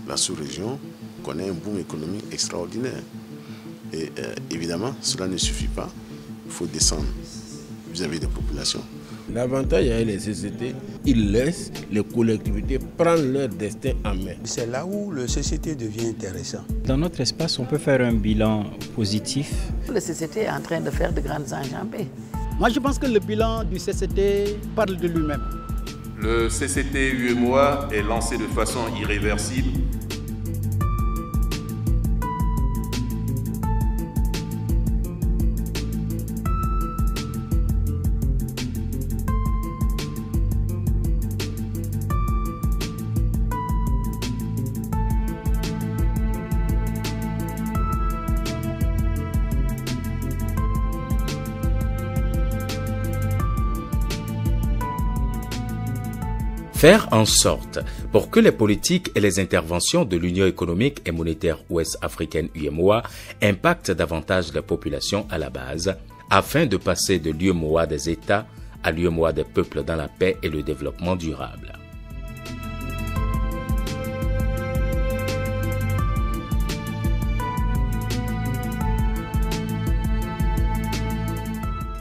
La sous-région connaît un boom économique extraordinaire. Et évidemment, cela ne suffit pas. Il faut descendre vis-à-vis des populations. L'avantage avec les CCT, ils laissent les collectivités prendre leur destin en main. C'est là où le CCT devient intéressant. Dans notre espace, on peut faire un bilan positif. Le CCT est en train de faire de grandes enjambées. Moi, je pense que le bilan du CCT parle de lui-même. Le CCT UEMOA est lancé de façon irréversible. Faire en sorte pour que les politiques et les interventions de l'Union économique et monétaire ouest-africaine UEMOA impactent davantage la population à la base, afin de passer de l'UEMOA des États à l'UEMOA des peuples dans la paix et le développement durable.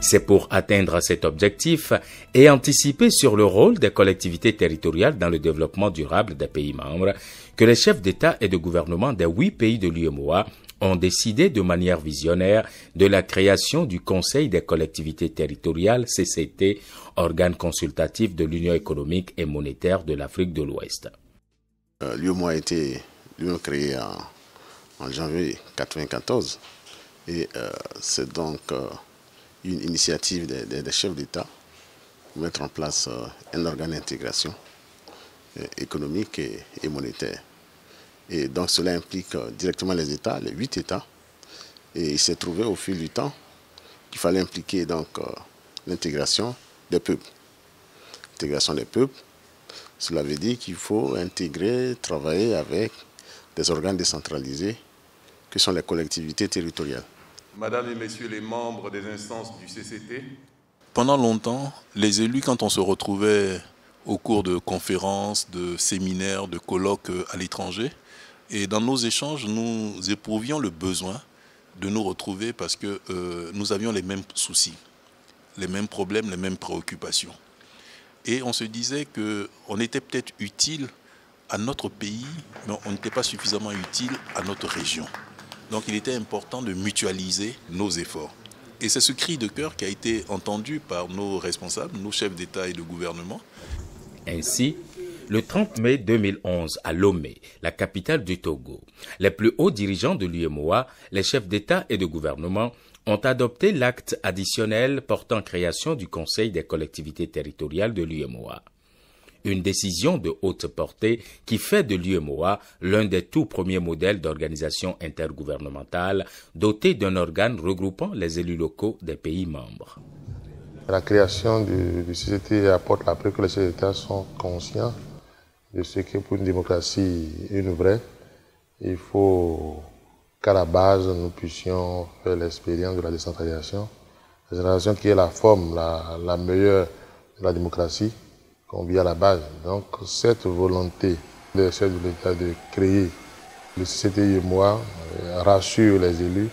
C'est pour atteindre cet objectif et anticiper sur le rôle des collectivités territoriales dans le développement durable des pays membres que les chefs d'État et de gouvernement des 8 pays de l'UEMOA ont décidé de manière visionnaire de la création du Conseil des collectivités territoriales CCT, organe consultatif de l'Union économique et monétaire de l'Afrique de l'Ouest. L'UEMOA a été créé en janvier 1994 et c'est donc une initiative des chefs d'État pour mettre en place un organe d'intégration économique et monétaire. Et donc cela implique directement les États, les 8 États. Et il s'est trouvé au fil du temps qu'il fallait impliquer donc l'intégration des peuples. L'intégration des peuples, cela veut dire qu'il faut intégrer, travailler avec des organes décentralisés que sont les collectivités territoriales. Madame et Messieurs les membres des instances du CCT. Pendant longtemps, les élus, quand on se retrouvait au cours de conférences, de séminaires, de colloques à l'étranger, et dans nos échanges, nous éprouvions le besoin de nous retrouver parce que nous avions les mêmes soucis, les mêmes problèmes, les mêmes préoccupations. Et on se disait qu'on était peut-être utile à notre pays, mais on n'était pas suffisamment utile à notre région. Donc il était important de mutualiser nos efforts. Et c'est ce cri de cœur qui a été entendu par nos responsables, nos chefs d'État et de gouvernement. Ainsi, le 30 mai 2011 à Lomé, la capitale du Togo, les plus hauts dirigeants de l'UEMOA, les chefs d'État et de gouvernement, ont adopté l'acte additionnel portant création du Conseil des collectivités territoriales de l'UEMOA. Une décision de haute portée qui fait de l'UEMOA l'un des tout premiers modèles d'organisation intergouvernementale doté d'un organe regroupant les élus locaux des pays membres. La création du CCT apporte la preuve que les chefs d'État sont conscients de ce qu'est pour une démocratie une vraie. Il faut qu'à la base, nous puissions faire l'expérience de la décentralisation. La décentralisation qui est la forme la meilleure de la démocratie qu'on vit à la base. Donc cette volonté des chefs de l'État de créer le CCT UEMOA rassure les élus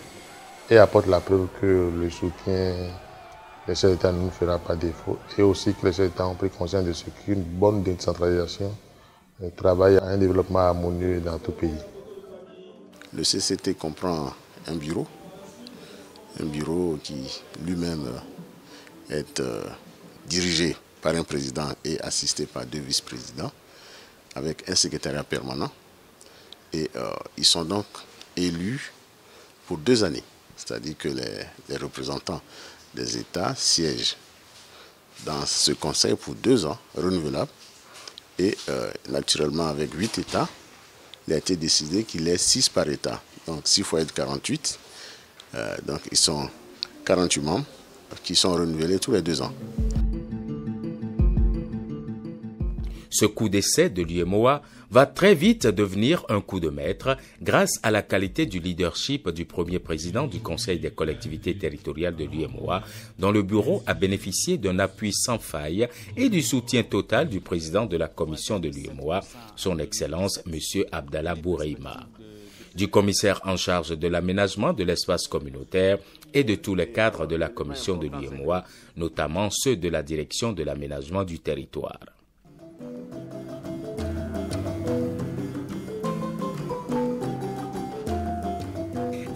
et apporte la preuve que le soutien des chefs d'État ne nous fera pas défaut et aussi que les chefs d'État ont pris conscience de ce qu'une bonne décentralisation travaille à un développement harmonieux dans tout pays. Le CCT comprend un bureau qui lui-même est dirigé par un président et assisté par 2 vice-présidents, avec un secrétariat permanent. Et ils sont donc élus pour 2 années. C'est-à-dire que les représentants des États siègent dans ce conseil pour 2 ans, renouvelables. Et naturellement, avec 8 États, il a été décidé qu'il est 6 par État. Donc 6 fois 48. Donc ils sont 48 membres qui sont renouvelés tous les 2 ans. Ce coup d'essai de l'UEMOA va très vite devenir un coup de maître grâce à la qualité du leadership du premier président du Conseil des collectivités territoriales de l'UEMOA, dont le bureau a bénéficié d'un appui sans faille et du soutien total du président de la commission de l'UEMOA, son Excellence M. Abdallah Boureima, du commissaire en charge de l'aménagement de l'espace communautaire et de tous les cadres de la commission de l'UEMOA, notamment ceux de la direction de l'aménagement du territoire.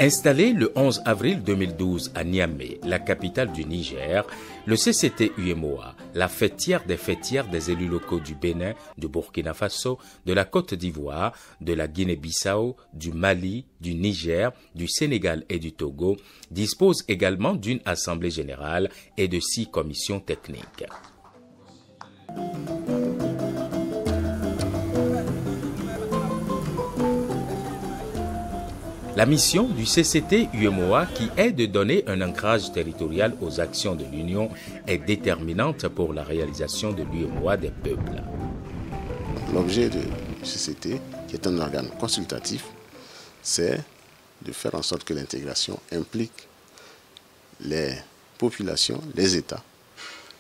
Installé le 11 avril 2012 à Niamey, la capitale du Niger, le CCT-UEMOA, la fêtière des élus locaux du Bénin, du Burkina Faso, de la Côte d'Ivoire, de la Guinée-Bissau, du Mali, du Niger, du Sénégal et du Togo, dispose également d'une assemblée générale et de 6 commissions techniques. La mission du CCT-UEMOA, qui est de donner un ancrage territorial aux actions de l'Union, est déterminante pour la réalisation de l'UEMOA des peuples. L'objet du CCT, qui est un organe consultatif, c'est de faire en sorte que l'intégration implique les populations, les États,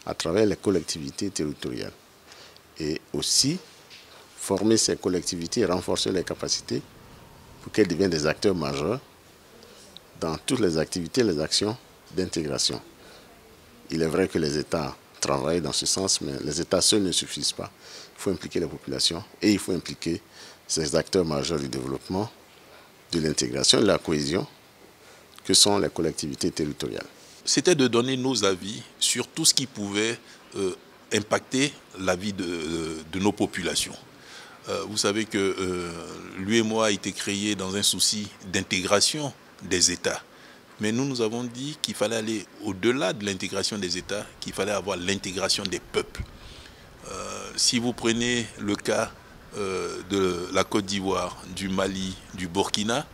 à travers les collectivités territoriales. Et aussi former ces collectivités et renforcer les capacités pour qu'elles deviennent des acteurs majeurs dans toutes les activités, les actions d'intégration. Il est vrai que les États travaillent dans ce sens, mais les États seuls ne suffisent pas. Il faut impliquer les populations et il faut impliquer ces acteurs majeurs du développement, de l'intégration et de la cohésion que sont les collectivités territoriales. C'était de donner nos avis sur tout ce qui pouvait impacter la vie de nos populations. Vous savez que l'UEMOA a été créé dans un souci d'intégration des États. Mais nous avons dit qu'il fallait aller au-delà de l'intégration des États, qu'il fallait avoir l'intégration des peuples. Si vous prenez le cas de la Côte d'Ivoire, du Mali, du Burkina,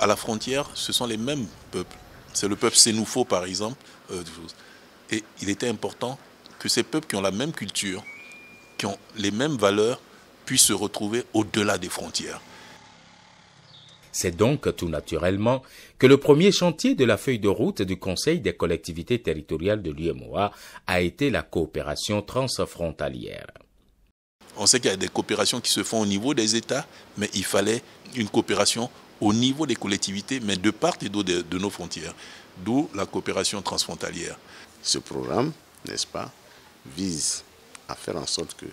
à la frontière, ce sont les mêmes peuples. C'est le peuple Sénoufo, par exemple. Et il était important que ces peuples qui ont la même culture, qui ont les mêmes valeurs, puissent se retrouver au-delà des frontières. C'est donc tout naturellement que le premier chantier de la feuille de route du Conseil des collectivités territoriales de l'UEMOA a été la coopération transfrontalière. On sait qu'il y a des coopérations qui se font au niveau des États, mais il fallait une coopération au niveau des collectivités, mais de part et d'autre de nos frontières, d'où la coopération transfrontalière. Ce programme, n'est-ce pas, vise à faire en sorte que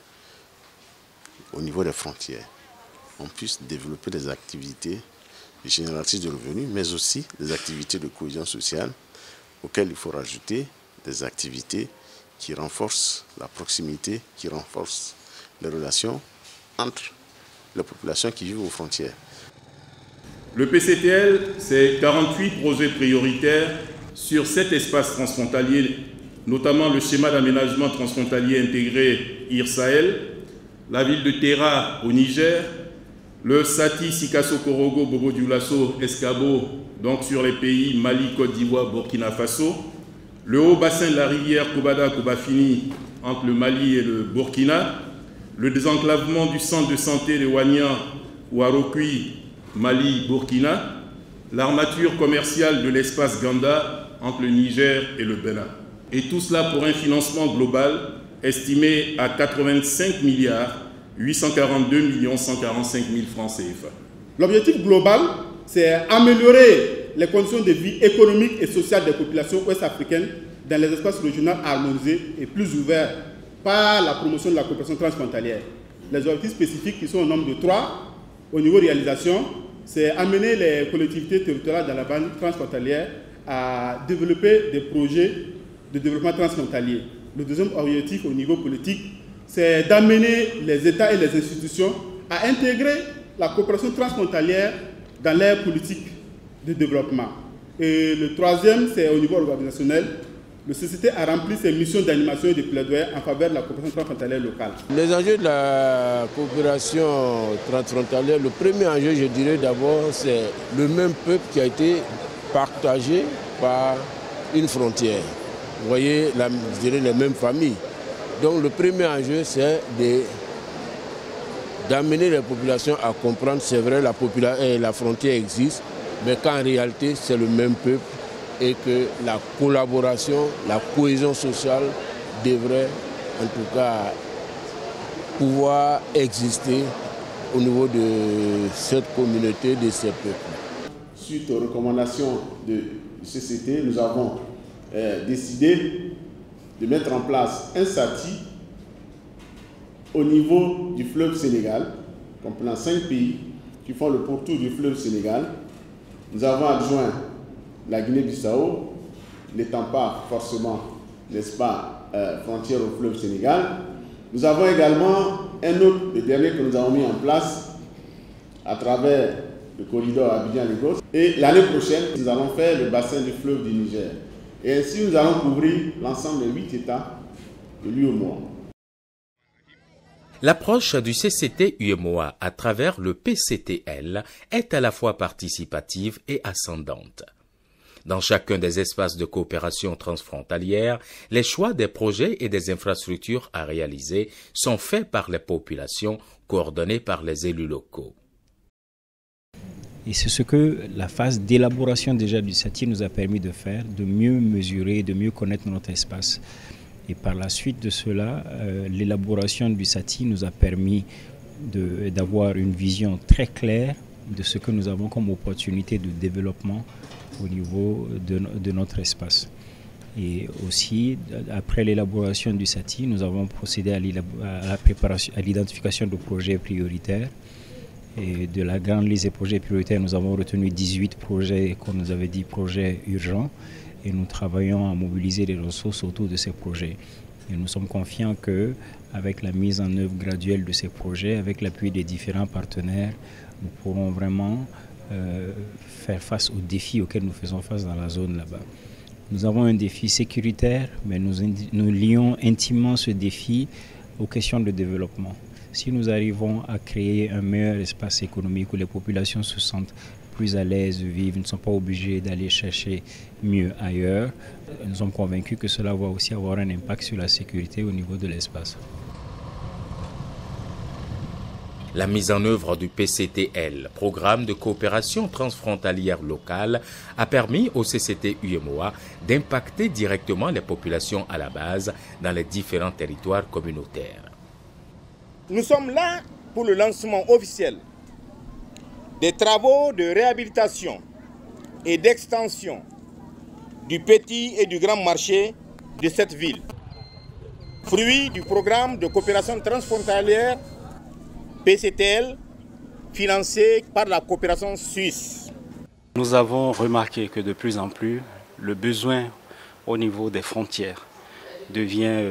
au niveau des frontières, on puisse développer des activités génératrices de revenus, mais aussi des activités de cohésion sociale, auxquelles il faut rajouter des activités qui renforcent la proximité, qui renforcent les relations entre les populations qui vivent aux frontières. Le PCTL, c'est 48 projets prioritaires sur 7 espaces transfrontaliers, notamment le schéma d'aménagement transfrontalier intégré IR-Sahel, la ville de Terra au Niger, le Sati Sikasso Korogo Bobo Dioulasso Escabo, donc sur les pays Mali, Côte d'Ivoire, Burkina Faso, le haut bassin de la rivière Kobada-Kobafini entre le Mali et le Burkina, le désenclavement du centre de santé de Wagnan ou Arokui, Mali, Burkina, l'armature commerciale de l'espace Ganda entre le Niger et le Bénin. Et tout cela pour un financement global estimé à 85 milliards 842 145 000 francs CFA. L'objectif global, c'est améliorer les conditions de vie économique et sociale des populations ouest-africaines dans les espaces régionaux harmonisés et plus ouverts par la promotion de la coopération transfrontalière. Les objectifs spécifiques qui sont au nombre de 3 au niveau réalisation, c'est amener les collectivités territoriales dans la bande transfrontalière à développer des projets de développement transfrontalier. Le deuxième objectif au niveau politique, c'est d'amener les États et les institutions à intégrer la coopération transfrontalière dans leurs politiques de développement. Et le troisième, c'est au niveau organisationnel. Le CCT a rempli ses missions d'animation et de plaidoyer en faveur de la coopération transfrontalière locale. Les enjeux de la coopération transfrontalière, le premier enjeu, je dirais d'abord, c'est le même peuple qui a été partagé par une frontière. Vous voyez, je dirais les mêmes familles. Donc le premier enjeu, c'est d'amener les populations à comprendre, c'est vrai, la frontière existe, mais qu'en réalité, c'est le même peuple et que la collaboration, la cohésion sociale devrait en tout cas pouvoir exister au niveau de cette communauté, de ces peuples. Suite aux recommandations du CCT, nous avons décidé de mettre en place un SATI au niveau du fleuve Sénégal, comprenant 5 pays qui font le pourtour du fleuve Sénégal. Nous avons adjoint la Guinée-Bissau, n'étant pas forcément, n'est-ce pas, frontière au fleuve Sénégal. Nous avons également un autre, le dernier que nous avons mis en place à travers le corridor Abidjan-Lagos. Et l'année prochaine, nous allons faire le bassin du fleuve du Niger. Et ainsi, nous allons couvrir l'ensemble des 8 États de l'UEMOA. L'approche du CCT-UEMOA à travers le PCTL est à la fois participative et ascendante. Dans chacun des espaces de coopération transfrontalière, les choix des projets et des infrastructures à réaliser sont faits par les populations, coordonnés par les élus locaux. Et c'est ce que la phase d'élaboration déjà du SATI nous a permis de faire, de mieux mesurer, de mieux connaître notre espace. Et par la suite de cela, l'élaboration du SATI nous a permis d'avoir une vision très claire de ce que nous avons comme opportunité de développement au niveau de notre espace. Et aussi, après l'élaboration du SATI, nous avons procédé à l'identification de projets prioritaires. Et de la grande liste des projets prioritaires, nous avons retenu 18 projets, comme nous avait dit, projets urgents. Et nous travaillons à mobiliser les ressources autour de ces projets. Et nous sommes confiants qu'avec la mise en œuvre graduelle de ces projets, avec l'appui des différents partenaires, nous pourrons vraiment faire face aux défis auxquels nous faisons face dans la zone là-bas. Nous avons un défi sécuritaire, mais nous lions intimement ce défi aux questions de développement. Si nous arrivons à créer un meilleur espace économique où les populations se sentent plus à l'aise de vivre, ne sont pas obligés d'aller chercher mieux ailleurs, nous sommes convaincus que cela va aussi avoir un impact sur la sécurité au niveau de l'espace. La mise en œuvre du PCTL, Programme de coopération transfrontalière locale, a permis au CCT-UEMOA d'impacter directement les populations à la base dans les différents territoires communautaires. Nous sommes là pour le lancement officiel des travaux de réhabilitation et d'extension du petit et du grand marché de cette ville. Fruit du programme de coopération transfrontalière PCTL financé par la coopération suisse. Nous avons remarqué que de plus en plus, le besoin au niveau des frontières devient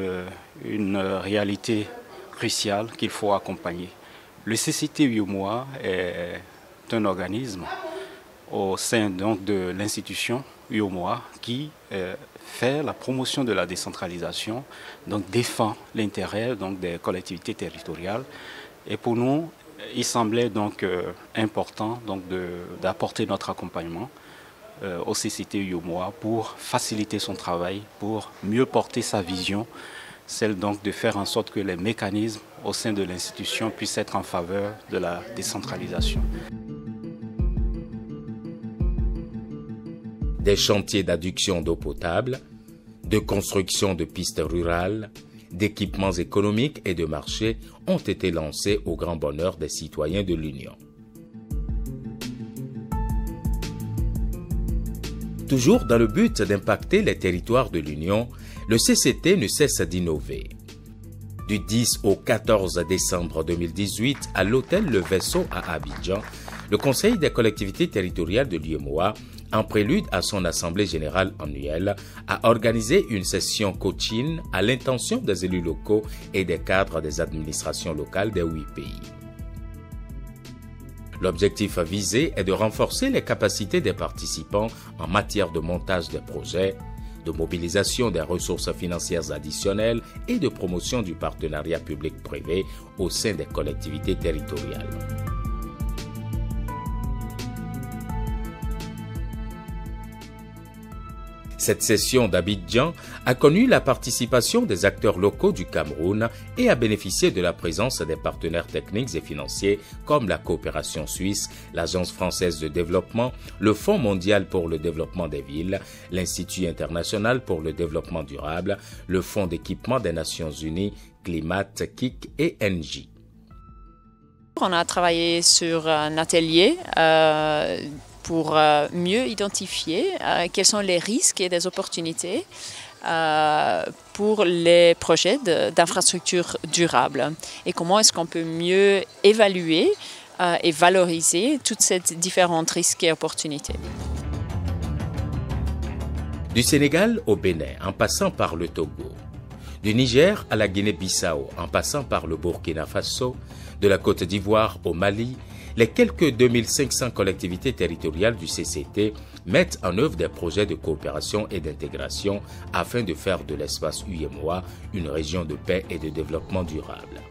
une réalité cruciale qu'il faut accompagner. Le CCT-UEMOA est un organisme au sein donc de l'institution UEMOA qui fait la promotion de la décentralisation, donc défend l'intérêt donc des collectivités territoriales. Et pour nous, il semblait donc important donc d'apporter notre accompagnement au CCT-UEMOA pour faciliter son travail, pour mieux porter sa vision, celle donc de faire en sorte que les mécanismes au sein de l'institution puissent être en faveur de la décentralisation. Des chantiers d'adduction d'eau potable, de construction de pistes rurales, d'équipements économiques et de marchés ont été lancés au grand bonheur des citoyens de l'Union. Toujours dans le but d'impacter les territoires de l'Union, le CCT ne cesse d'innover. Du 10 au 14 décembre 2018, à l'hôtel Le Vaisseau à Abidjan, le Conseil des collectivités territoriales de l'UEMOA, en prélude à son assemblée générale annuelle, a organisé une session coaching à l'intention des élus locaux et des cadres des administrations locales des 8 pays. L'objectif visé est de renforcer les capacités des participants en matière de montage des projets, de mobilisation des ressources financières additionnelles et de promotion du partenariat public-privé au sein des collectivités territoriales. Cette session d'Abidjan a connu la participation des acteurs locaux du Cameroun et a bénéficié de la présence des partenaires techniques et financiers comme la coopération suisse, l'Agence française de développement, le Fonds mondial pour le développement des villes, l'Institut international pour le développement durable, le Fonds d'équipement des Nations unies, Climat, KIC et NJ. On a travaillé sur un atelier pour mieux identifier quels sont les risques et les opportunités pour les projets d'infrastructures durables et comment est-ce qu'on peut mieux évaluer et valoriser toutes ces différentes risques et opportunités. Du Sénégal au Bénin, en passant par le Togo, du Niger à la Guinée-Bissau, en passant par le Burkina Faso, de la Côte d'Ivoire au Mali, les quelques 2500 collectivités territoriales du CCT mettent en œuvre des projets de coopération et d'intégration afin de faire de l'espace UEMOA une région de paix et de développement durable.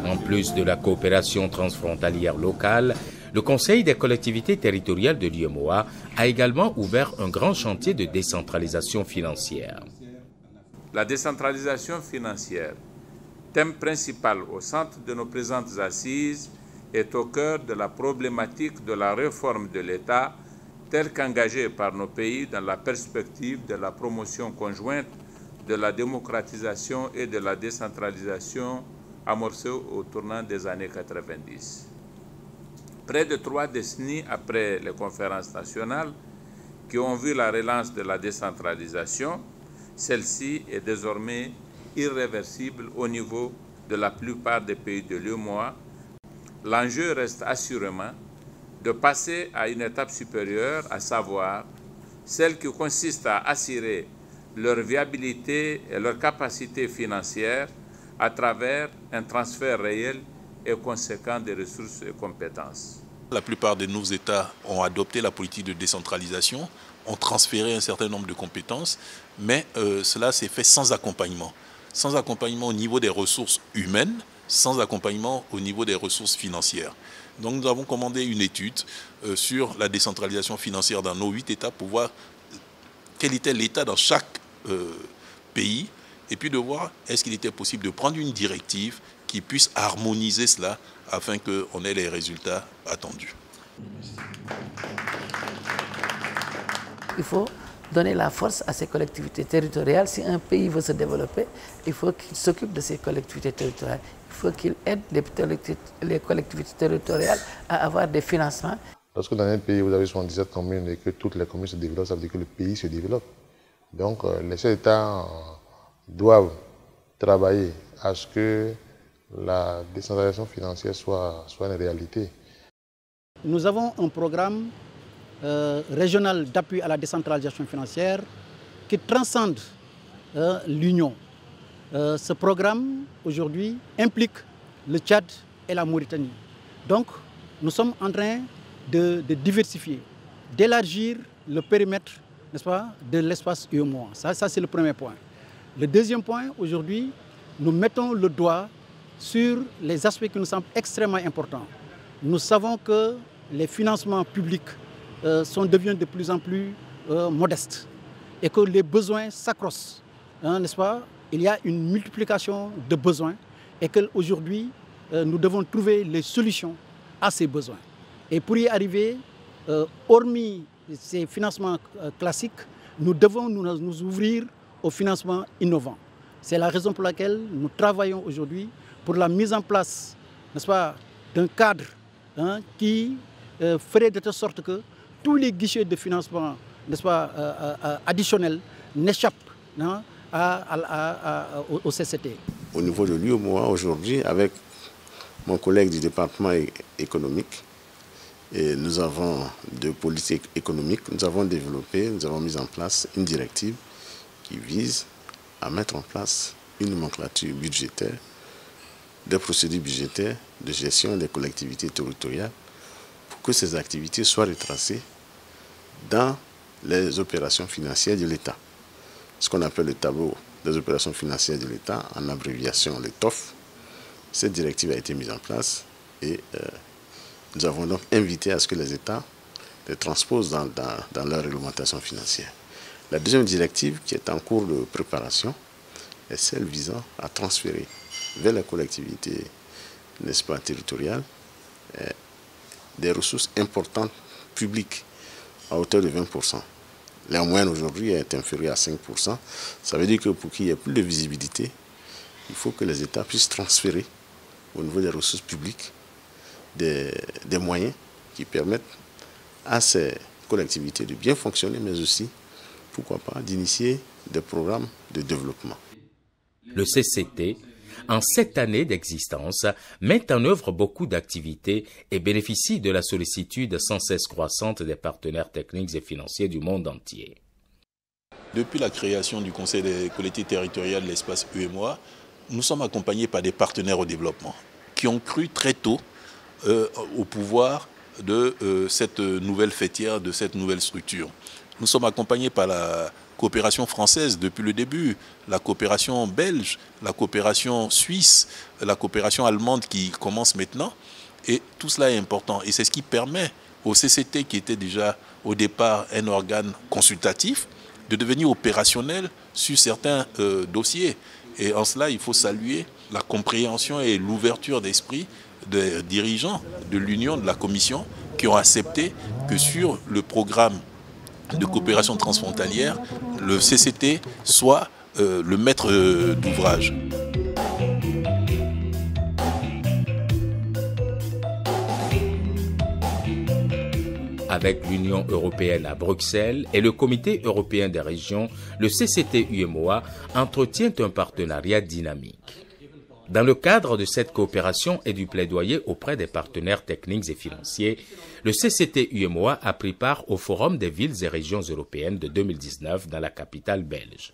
En plus de la coopération transfrontalière locale, le Conseil des collectivités territoriales de l'UEMOA a également ouvert un grand chantier de décentralisation financière. La décentralisation financière, thème principal au centre de nos présentes assises, est au cœur de la problématique de la réforme de l'État telle qu'engagée par nos pays dans la perspective de la promotion conjointe de la démocratisation et de la décentralisation amorcée au tournant des années 90. Près de 3 décennies après les conférences nationales qui ont vu la relance de la décentralisation, celle-ci est désormais irréversible au niveau de la plupart des pays de l'UEMOA. L'enjeu reste assurément de passer à une étape supérieure, à savoir celle qui consiste à assurer leur viabilité et leur capacité financière à travers un transfert réel et conséquent des ressources et compétences. La plupart de nos États ont adopté la politique de décentralisation, ont transféré un certain nombre de compétences, mais cela s'est fait sans accompagnement. Sans accompagnement au niveau des ressources humaines, sans accompagnement au niveau des ressources financières. Donc nous avons commandé une étude sur la décentralisation financière dans nos 8 États pour voir quel était l'état dans chaque pays et puis de voir est-ce qu'il était possible de prendre une directive qui puisse harmoniser cela afin qu'on ait les résultats attendus. Il faut donner la force à ces collectivités territoriales. Si un pays veut se développer, il faut qu'il s'occupe de ces collectivités territoriales. Il faut qu'il aide les collectivités territoriales à avoir des financements. Lorsque dans un pays, vous avez 77 communes et que toutes les communes se développent, ça veut dire que le pays se développe. Donc les chefs d'État doivent travailler à ce que la décentralisation financière soit une réalité. Nous avons un programme régional d'appui à la décentralisation financière qui transcende l'Union. Ce programme, aujourd'hui, implique le Tchad et la Mauritanie. Donc, nous sommes en train de diversifier, d'élargir le périmètre, n'est-ce pas, de l'espace UEMOA. Ça c'est le premier point. Le deuxième point, aujourd'hui, nous mettons le doigt sur les aspects qui nous semblent extrêmement importants. Nous savons que les financements publics deviennent de plus en plus modestes et que les besoins s'accroissent, n'est-ce pas? Il y a une multiplication de besoins et qu'aujourd'hui, nous devons trouver les solutions à ces besoins. Et pour y arriver, hormis ces financements classiques, nous devons nous ouvrir aux financements innovants. C'est la raison pour laquelle nous travaillons aujourd'hui pour la mise en place, n'est-ce pas, d'un cadre qui ferait de telle sorte que tous les guichets de financement, n'est-ce pas, additionnels n'échappent au CCT. Au niveau de l'UEMOA aujourd'hui, avec mon collègue du département économique, et nous avons de politique économique, nous avons mis en place une directive qui vise à mettre en place une nomenclature budgétaire, des procédures budgétaires de gestion des collectivités territoriales pour que ces activités soient retracées dans les opérations financières de l'État. Ce qu'on appelle le tableau des opérations financières de l'État, en abréviation le TOF. Cette directive a été mise en place et Nous avons donc invité à ce que les États les transposent dans leur réglementation financière. La deuxième directive qui est en cours de préparation est celle visant à transférer vers les collectivités, n'est-ce pas, territoriales, des ressources importantes publiques à hauteur de 20%. La moyenne aujourd'hui est inférieure à 5%. Ça veut dire que pour qu'il y ait plus de visibilité, il faut que les États puissent transférer au niveau des ressources publiques des moyens qui permettent à ces collectivités de bien fonctionner, mais aussi, pourquoi pas, d'initier des programmes de développement. Le CCT, en 7 années d'existence, met en œuvre beaucoup d'activités et bénéficie de la sollicitude sans cesse croissante des partenaires techniques et financiers du monde entier. Depuis la création du Conseil des collectivités territoriales de l'espace UEMOA, nous sommes accompagnés par des partenaires au développement qui ont cru très tôt au pouvoir de cette nouvelle fêtière, de cette nouvelle structure. Nous sommes accompagnés par la coopération française depuis le début, la coopération belge, la coopération suisse, la coopération allemande qui commence maintenant. Et tout cela est important. Et c'est ce qui permet au CCT, qui était déjà au départ un organe consultatif, de devenir opérationnel sur certains dossiers. Et en cela, il faut saluer la compréhension et l'ouverture d'esprit des dirigeants de l'Union, de la Commission, qui ont accepté que sur le programme de coopération transfrontalière, le CCT soit le maître d'ouvrage. Avec l'Union européenne à Bruxelles et le Comité européen des régions, le CCT-UEMOA entretient un partenariat dynamique. Dans le cadre de cette coopération et du plaidoyer auprès des partenaires techniques et financiers, le CCT-UEMOA a pris part au Forum des villes et régions européennes de 2019 dans la capitale belge.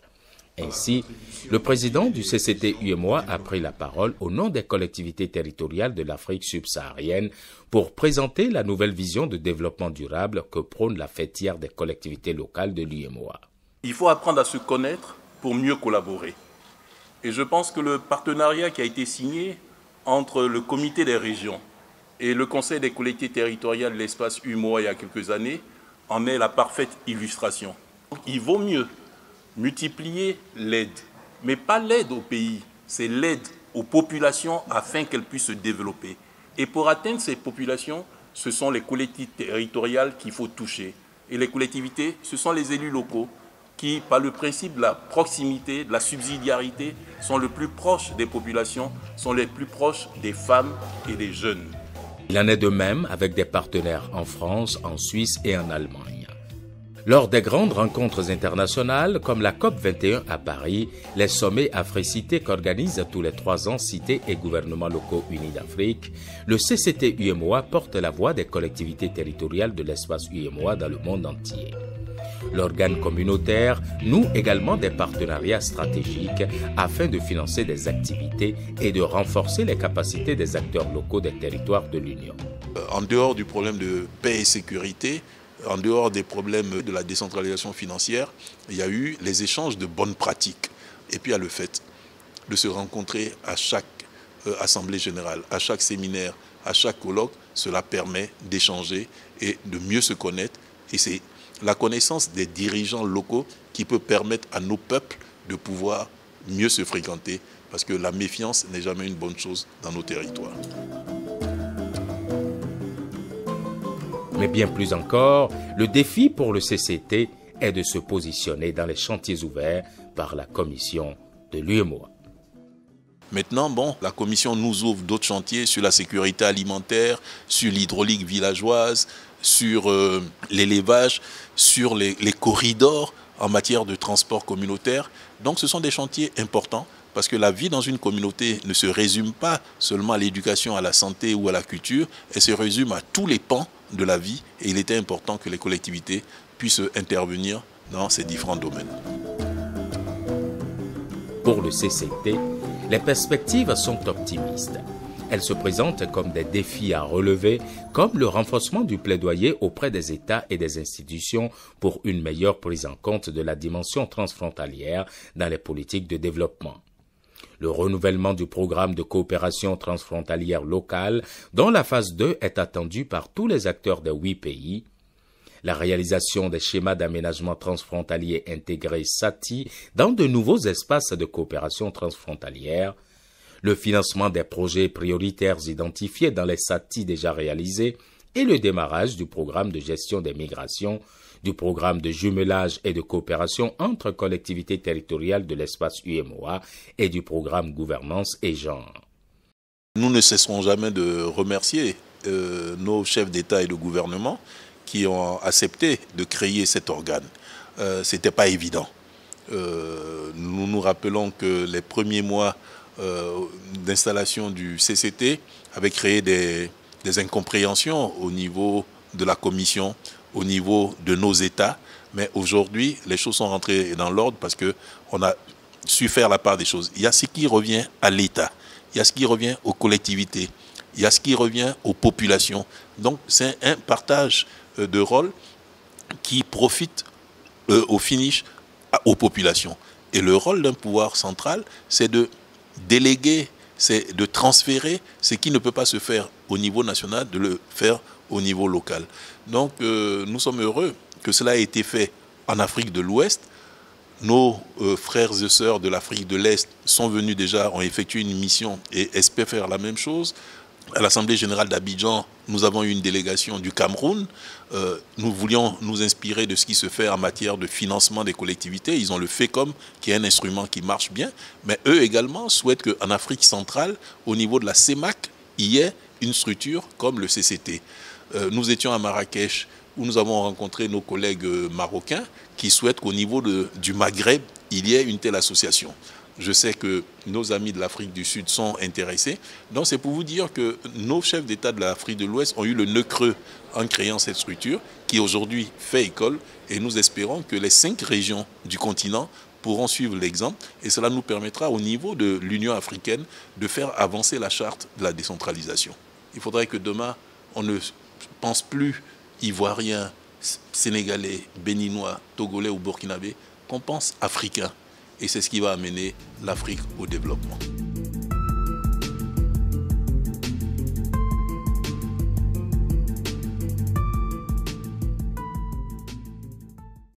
Ainsi, le président du CCT-UEMOA a pris la parole au nom des collectivités territoriales de l'Afrique subsaharienne pour présenter la nouvelle vision de développement durable que prône la fêtière des collectivités locales de l'UEMOA. Il faut apprendre à se connaître pour mieux collaborer. Et je pense que le partenariat qui a été signé entre le Comité des régions et le Conseil des collectivités territoriales de l'espace UEMOA il y a quelques années en est la parfaite illustration. Il vaut mieux multiplier l'aide, mais pas l'aide au pays, c'est l'aide aux populations afin qu'elles puissent se développer. Et pour atteindre ces populations, ce sont les collectivités territoriales qu'il faut toucher. Et les collectivités, ce sont les élus locaux qui, par le principe de la proximité, de la subsidiarité, sont le plus proches des populations, sont les plus proches des femmes et des jeunes. Il en est de même avec des partenaires en France, en Suisse et en Allemagne. Lors des grandes rencontres internationales, comme la COP21 à Paris, les sommets Africité qu'organisent tous les 3 ans cités et gouvernements locaux unis d'Afrique, le CCT-UEMOA porte la voix des collectivités territoriales de l'espace UEMOA dans le monde entier. L'organe communautaire noue également des partenariats stratégiques afin de financer des activités et de renforcer les capacités des acteurs locaux des territoires de l'Union. En dehors du problème de paix et sécurité, en dehors des problèmes de la décentralisation financière, il y a eu les échanges de bonnes pratiques. Et puis il y a le fait de se rencontrer à chaque assemblée générale, à chaque séminaire, à chaque colloque. Cela permet d'échanger et de mieux se connaître. Et c'est la connaissance des dirigeants locaux qui peut permettre à nos peuples de pouvoir mieux se fréquenter. Parce que la méfiance n'est jamais une bonne chose dans nos territoires. Mais bien plus encore, le défi pour le CCT est de se positionner dans les chantiers ouverts par la commission de l'UEMOA. Maintenant, la commission nous ouvre d'autres chantiers sur la sécurité alimentaire, sur l'hydraulique villageoise, sur l'élevage, sur les corridors en matière de transport communautaire. Donc ce sont des chantiers importants parce que la vie dans une communauté ne se résume pas seulement à l'éducation, à la santé ou à la culture, elle se résume à tous les pans de la vie et il était important que les collectivités puissent intervenir dans ces différents domaines. Pour le CCT, les perspectives sont optimistes. Elles se présentent comme des défis à relever, comme le renforcement du plaidoyer auprès des États et des institutions pour une meilleure prise en compte de la dimension transfrontalière dans les politiques de développement. le renouvellement du programme de coopération transfrontalière locale, dont la phase 2 est attendue par tous les acteurs des 8 pays, la réalisation des schémas d'aménagement transfrontalier intégrés SATI dans de nouveaux espaces de coopération transfrontalière, le financement des projets prioritaires identifiés dans les SATI déjà réalisés et le démarrage du programme de gestion des migrations, du programme de jumelage et de coopération entre collectivités territoriales de l'espace UEMOA et du programme gouvernance et genre. Nous ne cesserons jamais de remercier nos chefs d'État et de gouvernement qui ont accepté de créer cet organe. Ce n'était pas évident. Nous nous rappelons que les premiers mois d'installation du CCT avaient créé des incompréhensions au niveau de la Commission, au niveau de nos États. Mais aujourd'hui, les choses sont rentrées dans l'ordre parce qu'on a su faire la part des choses. Il y a ce qui revient à l'État, il y a ce qui revient aux collectivités, il y a ce qui revient aux populations. Donc c'est un partage de rôle qui profite au finish aux populations. Et le rôle d'un pouvoir central, c'est de déléguer, c'est de transférer ce qui ne peut pas se faire au niveau national, de le faire au niveau local. Donc nous sommes heureux que cela ait été fait en Afrique de l'Ouest. Nos frères et sœurs de l'Afrique de l'Est sont venus déjà, ont effectué une mission et espèrent faire la même chose. À l'Assemblée générale d'Abidjan, nous avons eu une délégation du Cameroun. Nous voulions nous inspirer de ce qui se fait en matière de financement des collectivités. Ils ont le FECOM, qui est un instrument qui marche bien. Mais eux également souhaitent qu'en Afrique centrale, au niveau de la CEMAC, il y ait une structure comme le CCT. Nous étions à Marrakech, où nous avons rencontré nos collègues marocains qui souhaitent qu'au niveau du Maghreb, il y ait une telle association. Je sais que nos amis de l'Afrique du Sud sont intéressés. Donc c'est pour vous dire que nos chefs d'État de l'Afrique de l'Ouest ont eu le nœud creux en créant cette structure qui aujourd'hui fait école. Et nous espérons que les 5 régions du continent pourront suivre l'exemple. Et cela nous permettra au niveau de l'Union africaine de faire avancer la charte de la décentralisation. Il faudrait que demain, on ne pense plus ivoirien, sénégalais, béninois, togolais ou burkinabé, qu'on pense africain. Et c'est ce qui va amener l'Afrique au développement.